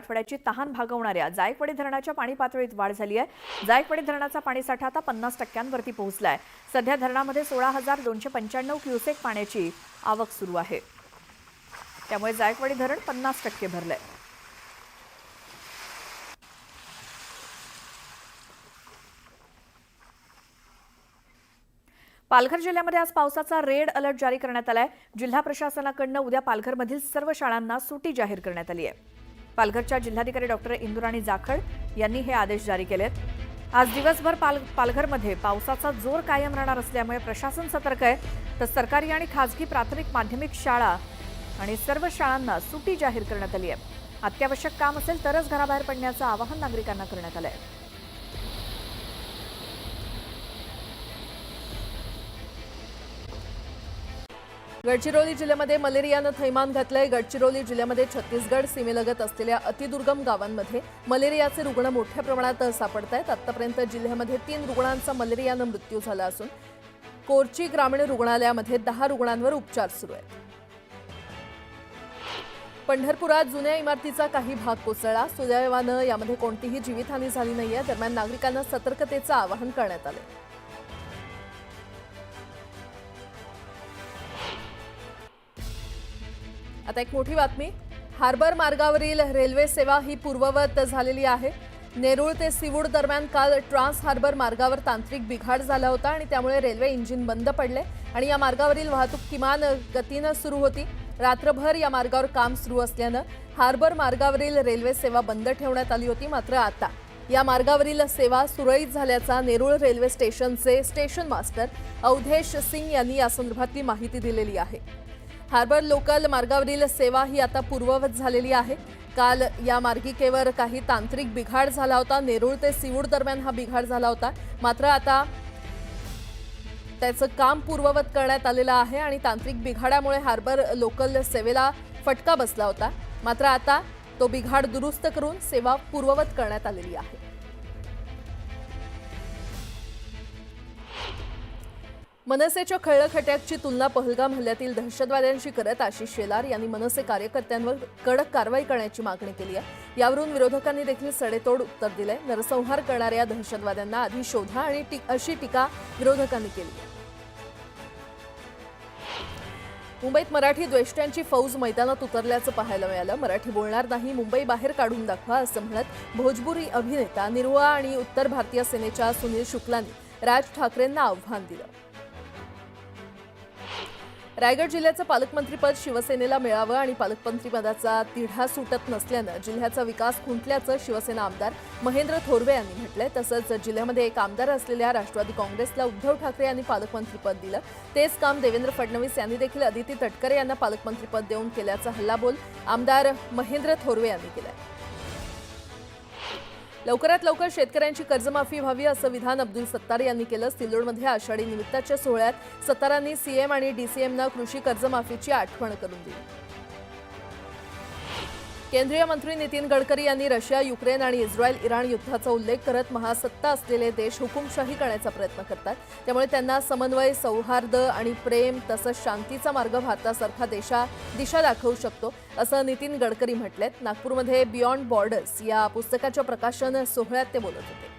मराठवाड्याची तहान भागवणाऱ्या जायकवाडी धरणाच्या पाणी पातळीत वाढ झाली आहे। जायकवाडी धरणाचा पाणीसाठा आता 50% पोहोचलाय। सध्या धरणामध्ये 16,295 क्युसेक पाण्याची आवक सुरू आहे। त्यामुळे जायकवाडी धरण 50% भरलंय। पालघर जिल्ह्यामध्ये आज पावसाचा रेड अलर्ट जारी करण्यात आलाय। जिल्हा प्रशासनाकडून उद्या पालघरमधील सर्व शाळांना सुट्टी जाहीर करण्यात आली आहे। पालघरच्या जिल्हाधिकारी डॉक्टर इंदुराणी जाखड यांनी हे आदेश जारी केलेत। आज दिवसभर पालघरमध्ये पावसाचा जोर कायम राहणार असल्यामुळे प्रशासन सतर्क आहे। तर सरकारी आणि खासगी प्राथमिक माध्यमिक शाळा आणि सर्व शाळांना सुट्टी जाहीर करण्यात आली आहे। अत्यावश्यक काम असेल तरच घराबाहेर पडण्याचं आवाहन नागरिकांना करण्यात आलं आहे। गडचिरोली जिल्ह्यामध्ये मलेरियानं थैमान घातलंय। गडचिरोली जिल्ह्यामध्ये छत्तीसगड सीमेलगत असलेल्या अतिदुर्गम गावांमध्ये मलेरियाचे रुग्ण मोठ्या प्रमाणात सापडत आहेत। आतापर्यंत जिल्ह्यामध्ये 3 रुग्णांचा मलेरियानं मृत्यू झाला असून कोरची ग्रामीण रुग्णालयामध्ये 10 रुग्णांवर उपचार सुरू आहेत। पंढरपुरात जुन्या इमारतीचा काही भाग कोसळला। सुदैवानं यामध्ये कोणतीही जीवितहानी झाली नाहीये। दरम्यान नागरिकांना सतर्कतेचं आवाहन करण्यात आलं। आता एक मोठी बातमी, हार्बर मार्गावरील रेल्वे सेवा ही पूर्ववत झालेली आहे। नेरूळ ते सिवूड दरम्यान काल ट्रान्स हार्बर मार्गावर तांत्रिक बिघाड झाला होता आणि त्यामुळे रेल्वे इंजिन बंद पडले आणि या मार्गावरील वाहतूक किमान गतीनं सुरू होती। रात्रभर या मार्गावर काम सुरू असल्यानं हार्बर मार्गावरील रेल्वे सेवा बंद ठेवण्यात आली होती। मात्र आता या मार्गावरील सेवा सुरळीत झाल्याचा नेरूळ रेल्वे स्टेशनचे स्टेशन मास्टर अवधेश सिंग यांनी यासंदर्भातली माहिती दिलेली आहे। हार्बर लोकल मार्गावरील सेवा ही आता पूर्ववत झालेली आहे। काल या मार्गिकेवर काही तांत्रिक बिघाड झाला होता। नेरूळ ते सिवूड दरम्यान हा बिघाड झाला होता। मात्र आता त्याचं काम पूर्ववत करण्यात आलेलं आहे आणि तांत्रिक बिघाडामुळे हार्बर लोकल सेवेला फटका बसला होता। मात्र आता तो बिघाड दुरुस्त करून सेवा पूर्ववत करण्यात आलेली आहे। मनसेच्या खळखट्याची तुलना पहलगाम हल्ल्यातील दहशतवाद्यांशी करत आशिष शेलार यांनी मनसे कार्यकर्त्यांवर कडक कारवाई करण्याची मागणी केली आहे। यावरून विरोधकांनी देखील सडेतोड उत्तर दिलंय। नरसंहार करणाऱ्या दहशतवाद्यांना आधी शोधा आणि अशी टीका विरोधकांनी केली आहे। मुंबईत मराठी द्वेष्ट्यांची फौज मैदानात उतरल्याचं पाहायला मिळालं। मराठी बोलणार नाही, मुंबई बाहेर काढून दाखवा असं म्हणत भोजपुरी अभिनेता निरुळा आणि उत्तर भारतीय सेनेच्या सुनील शुक्लांनी राज ठाकरेंना आव्हान दिलं। रायगड जिल्ह्याचं पालकमंत्रीपद शिवसेनेला मिळावं आणि पालकमंत्रीपदाचा तिढा सुटत नसल्यानं जिल्ह्याचा विकास खुंटल्याचं शिवसेना आमदार महेंद्र थोरवे यांनी म्हटलंय। तसंच जिल्ह्यामध्ये एक आमदार असलेल्या राष्ट्रवादी काँग्रेसला उद्धव ठाकरे यांनी पालकमंत्रीपद दिलं, तेच काम देवेंद्र फडणवीस यांनी देखील अदिती तटकरे यांना पालकमंत्रीपद देऊन केल्याचा हल्लाबोल आमदार महेंद्र थोरवे यांनी केलाय। लवकरात लवकर शेतकऱ्यांची कर्जमाफी व्हावी असं विधान अब्दुल सत्तार यांनी केलं। सिल्लोडमध्ये आषाढी निमित्ताच्या सोहळ्यात सत्तारांनी सीएम आणि डीसीएमना कृषी कर्जमाफीची आठवण करून दिली। केंद्रीय मंत्री नितीन गडकरी यांनी रशिया, युक्रेन आणि इस्रायल इराण युद्धाचा उल्लेख करत महासत्ता असलेले देश हुकुमशाही करण्याचा प्रयत्न करतात, त्यामुळे त्यांना समन्वय, सौहार्द आणि प्रेम तसंच शांतीचा मार्ग भारतासारखा दिशा दाखवू शकतो असं नितीन गडकरी म्हटलेत। नागपूरमध्ये बियॉन्ड बॉर्डर्स या पुस्तकाच्या प्रकाशन सोहळ्यात ते बोलत होते।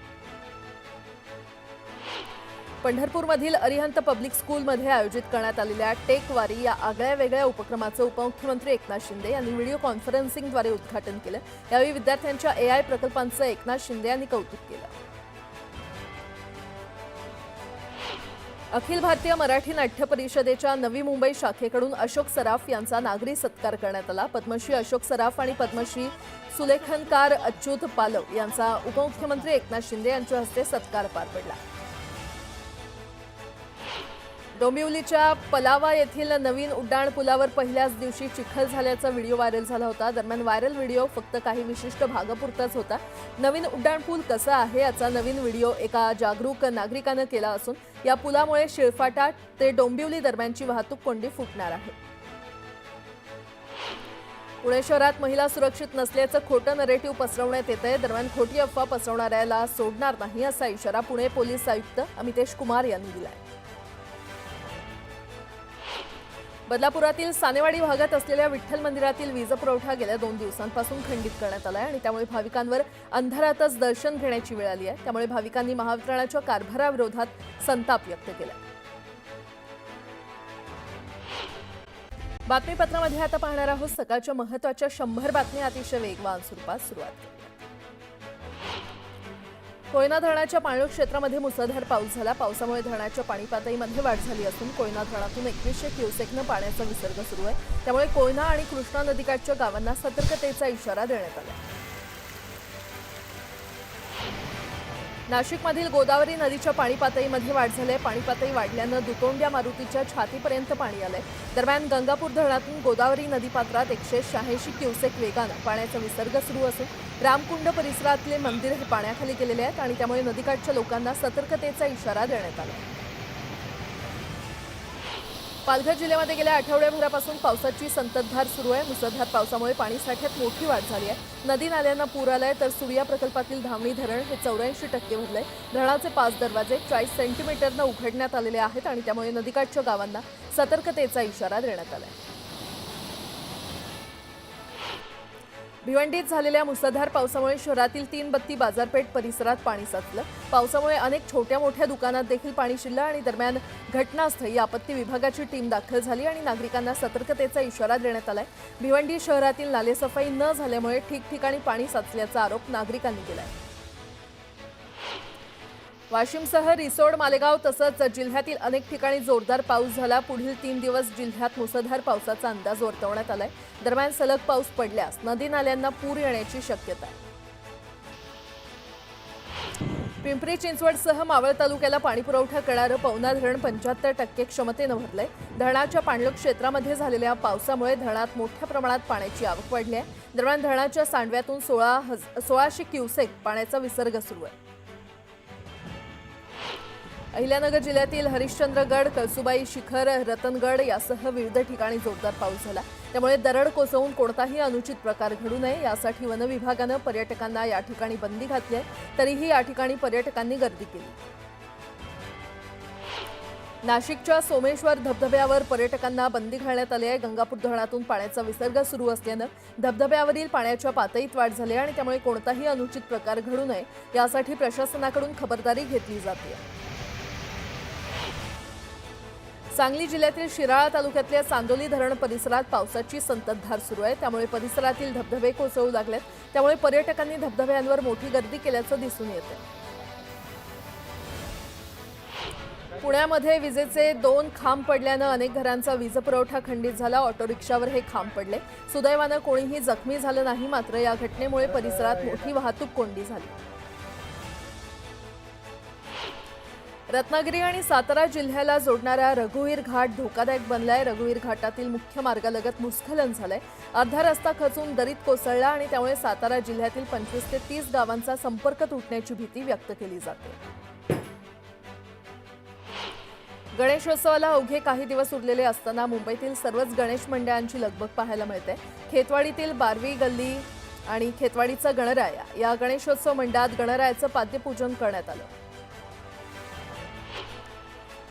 पंढरपूरमधील अरिहंत पब्लिक स्कूलमध्ये आयोजित करण्यात आलेल्या टेक वारी या आगळ्या वेगळ्या उपक्रमाचं उपमुख्यमंत्री एकनाथ शिंदे यांनी व्हिडिओ कॉन्फरन्सिंगद्वारे उद्घाटन केलं। यावेळी विद्यार्थ्यांच्या एआय प्रकल्पांचं एकनाथ शिंदे यांनी कौतुक केलं। अखिल भारतीय मराठी नाट्य परिषदेच्या नवी मुंबई शाखेकडून अशोक सराफ यांचा नागरी सत्कार करण्यात आला। पद्मश्री अशोक सराफ आणि पद्मश्री सुलेखनकार अच्युत पालव यांचा उपमुख्यमंत्री एकनाथ शिंदे यांच्या हस्ते सत्कार पार पडला। डोंबिवलीच्या पलावा येथील नवीन उड्डाण पुलावर पहिल्याच दिवशी चिखल झाल्याचा व्हिडिओ व्हायरल झाला होता। दरम्यान व्हायरल व्हिडिओ फक्त काही विशिष्ट भागापुरताच होता। नवीन उड्डाण पूल कसा आहे याचा नवीन व्हिडिओ एका जागरूक नागरिकानं केला असून या पुलामुळे शिळफाटा ते डोंबिवली दरम्यानची वाहतूक कोंडी फुटणार आहे। पुणे शहरात महिला सुरक्षित नसल्याचं खोटं नरेटिव्ह पसरवण्यात येतंय। दरम्यान खोटी अफवा पसरवणाऱ्याला सोडणार नाही असा इशारा पुणे पोलीस आयुक्त अमितेश कुमार यांनी दिलाय। बदलापुरातील सानेवाडी भागात असलेल्या विठ्ठल मंदिरातील वीज पुरवठा गेल्या 2 दिवसांपासून खंडित करण्यात आला आहे आणि त्यामुळे भाविकांवर अंधारातच दर्शन घेण्याची वेळ आली आहे। त्यामुळे भाविकांनी महावितरणाच्या कारभाराविरोधात संताप व्यक्त केला। बातमीपत्रामध्ये आता पाहणार आहोत सकाळच्या महत्त्वाच्या 100 बातम्या अतिशय वेगवान स्वरूपात सुरुवात केली। कोयना धरणाच्या पाणलोट क्षेत्रामध्ये मुसळधार पाऊस झाला। पावसामुळे धरणाच्या पाणी पातळीमध्ये वाढ झाली असून कोयना धरणातून 2100 क्युसेकनं पाण्याचा विसर्ग सुरू आहे। त्यामुळे कोयना आणि कृष्णा नदीकाठच्या गावांना सतर्कतेचा इशारा देण्यात आला। नाशिकमधील गोदावरी नदीच्या पाणी पातळीमध्ये वाढ झाली आहे। पाणी पातळी वाढल्यानं दुतोंड्या मारुतीच्या छातीपर्यंत पाणी आलंय। दरम्यान गंगापूर धरणातून गोदावरी नदीपात्रात 186 क्युसेक वेगानं पाण्याचा विसर्ग सुरू असून रामकुंड परिसरातले मंदिर हे पाण्याखाली गेलेले आहेत आणि त्यामुळे नदीकाठच्या लोकांना सतर्कतेचा इशारा देण्यात आला। पालघर जिल्ह्यामध्ये गेल्या आठवड्याभरापासून पावसाची संततधार सुरू आहे। मुसळधार पावसामुळे पाणी साठ्यात मोठी वाढ झाली आहे। नदी नाल्यांना पूर आलाय तर सूर्या प्रकल्पातील धामणी धरण हे 84% भरलंय। धरणाचे 5 दरवाजे 40 सेंटीमीटरनं उघडण्यात आलेले आहेत आणि त्यामुळे नदीकाठच्या गावांना सतर्कतेचा इशारा देण्यात आलाय। भिवंडीत झालेल्या मुसळधार पावसामुळे शहरातील 3 बत्ती बाजारपेठ परिसरात पाणी साचलं। पावसामुळे अनेक छोट्या मोठ्या दुकानात देखील पाणी शिरलं आणि दरम्यान घटनास्थळी आपत्ती विभागाची टीम दाखल झाली आणि नागरिकांना सतर्कतेचा इशारा देण्यात आलाय। भिवंडी शहरातील नालेसफाई न झाल्यामुळे ठिकठिकाणी पाणी साचल्याचा आरोप नागरिकांनी केलाय। वाशिमसह रिसोड, मालेगाव तसंच जिल्ह्यातील अनेक ठिकाणी जोरदार पाऊस झाला। पुढील 3 दिवस जिल्ह्यात मुसळधार पावसाचा अंदाज वर्तवण्यात आलाय। दरम्यान सलग पाऊस पडल्यास नदी नाल्यांना पूर येण्याची शक्यता आहे। पिंपरी चिंचवडसह मावळ तालुक्याला पाणीपुरवठा करणारं पवना धरण 75% क्षमतेनं भरलंय। धरणाच्या पाणलोट क्षेत्रामध्ये झालेल्या पावसामुळे धरणात मोठ्या प्रमाणात पाण्याची आवक वाढली आहे। दरम्यान धरणाच्या सांडव्यातून 1600 क्युसेक पाण्याचा विसर्ग सुरू आहे। अहिल्यानगर जिल्ह्यातील हरिश्चंद्रगड, कळसुबाई शिखर, रतनगड यासह विविध ठिकाणी जोरदार पाऊस झाला। त्यामुळे दरड कोसळून कोणताही अनुचित प्रकार घडू नये यासाठी वन विभागानं पर्यटकांना या ठिकाणी बंदी घातली आहे। तरीही या ठिकाणी पर्यटकांनी गर्दी केली। नाशिकच्या सोमेश्वर धबधब्यावर पर्यटकांना बंदी घालण्यात आली आहे। गंगापूर धरणातून पाण्याचा विसर्ग सुरू असल्यानं धबधब्यावरील पाण्याच्या पातळीत वाढ झाली आणि त्यामुळे कोणताही अनुचित प्रकार घडू नये यासाठी प्रशासनाकडून खबरदारी घेतली जाते। सांगली जिल्ह्यातील शिराळा तालुक्यातल्या चांदोली धरण परिसरात पावसाची संततधार सुरू आहे। त्यामुळे परिसरातील धबधबे कोसळू लागलेत। त्यामुळे पर्यटकांनी धबधब्यांवर मोठी गर्दी केल्याचं दिसून येते। पुण्यामध्ये विजेचे 2 खांब पडल्यानं अनेक घरांचा वीज पुरवठा खंडित झाला। ऑटो रिक्षावर हे खांब पडले। सुदैवानं कोणीही जखमी झालं नाही, मात्र या घटनेमुळे परिसरात मोठी वाहतूक कोंडी झाली। रत्नागिरी आणि सातारा जिल्ह्याला जोडणारा रघुवीर घाट धोकादायक बनलाय। रघुवीर घाटातील मुख्य मार्गालगत भूस्खलन झालंय। अर्धा रस्ता खचून दरीत कोसळला आणि त्यामुळे सातारा जिल्ह्यातील 25 ते 30 गावांचा संपर्क तुटण्याची भीती व्यक्त केली जाते। गणेशोत्सवाला अवघे काही दिवस उरलेले असताना मुंबईतील सर्वच गणेश मंडळांची लगबग पाहायला मिळते। खेतवाडीतील बारवी गल्ली आणि खेतवाडीचा गणराया या गणेशोत्सव मंडळात गणरायाचं पाद्यपूजन करण्यात आलं।